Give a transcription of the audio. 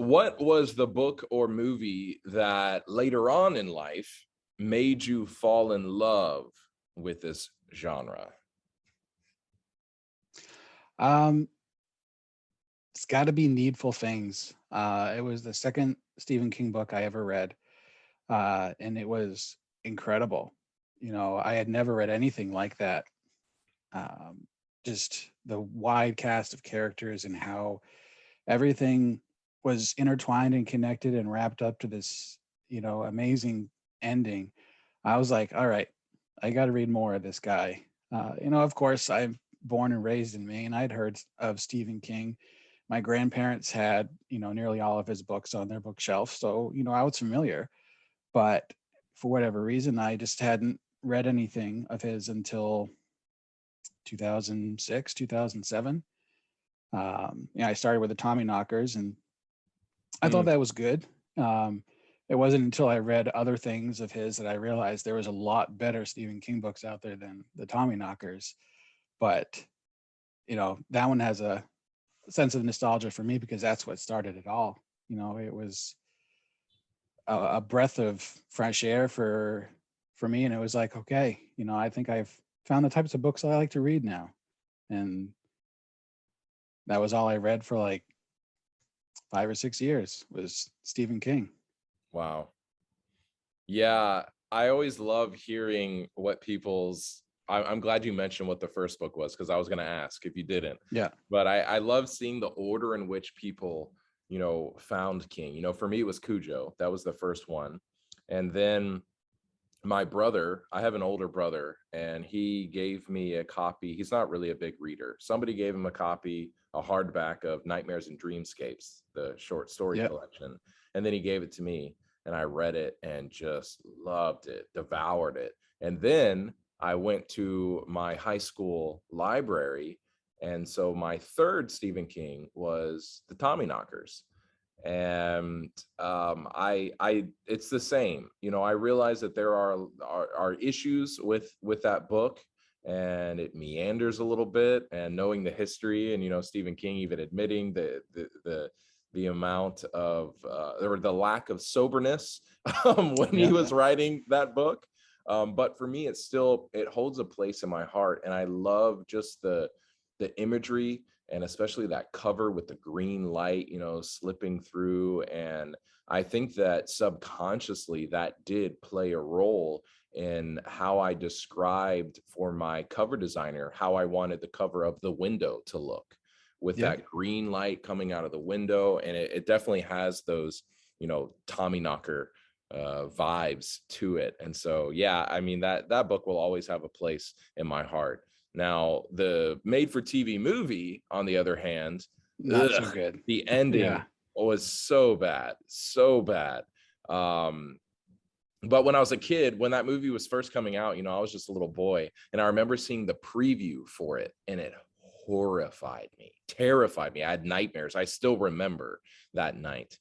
what was the book or movie that later on in life made you fall in love with this genre? Um, it's got to be Needful Things. It was the second Stephen King book I ever read, and it was incredible. I had never read anything like that. Um, just the wide cast of characters and how everything was intertwined and connected and wrapped up to this, amazing ending. I was like, all right, I got to read more of this guy. Of course, I'm born and raised in Maine. I'd heard of Stephen King. My grandparents had, nearly all of his books on their bookshelf. So, I was familiar. But for whatever reason, I just hadn't read anything of his until 2006, 2007. I started with the Tommyknockers, and I thought Mm, that was good. It wasn't until I read other things of his that I realized there was a lot better Stephen King books out there than the Tommyknockers. But that one has a sense of nostalgia for me because that's what started it all. It was a breath of fresh air for me, and it was like, okay, I think I've found the types of books I like to read now, and that was all I read for like 5 or 6 years was Stephen King. wow. Yeah, I always love hearing what people's. I'm glad you mentioned what the first book was because I was going to ask if you didn't. Yeah. But I love seeing the order in which people, found King. For me, it was Cujo. That was the first one. And then my brother, I have an older brother, and he gave me a copy. He's not really a big reader. Somebody gave him a copy, a hardback of Nightmares and Dreamscapes, the short story Yep. collection. And then he gave it to me, and I read it and just loved it, devoured it. And then I went to my high school library. And so my third Stephen King was The Tommyknockers. And I it's the same. I realize that there are issues with that book, and it meanders a little bit, and knowing the history, and Stephen King even admitting the amount of or the lack of soberness when he Yeah. was writing that book. But for me, it holds a place in my heart, and I love just the imagery, and especially that cover with the green light, slipping through. And I think that subconsciously that did play a role in how I described for my cover designer how I wanted the cover of the window to look, with Yeah. that green light coming out of the window. And it definitely has those, Tommyknocker vibes to it. And so, yeah, I mean, that book will always have a place in my heart. Now, the made for TV movie, on the other hand, Not so good. the ending Yeah. was so bad, so bad. But when I was a kid, when that movie was first coming out, I was just a little boy, and I remember seeing the preview for it, and it horrified me, terrified me. I had nightmares. I still remember that night.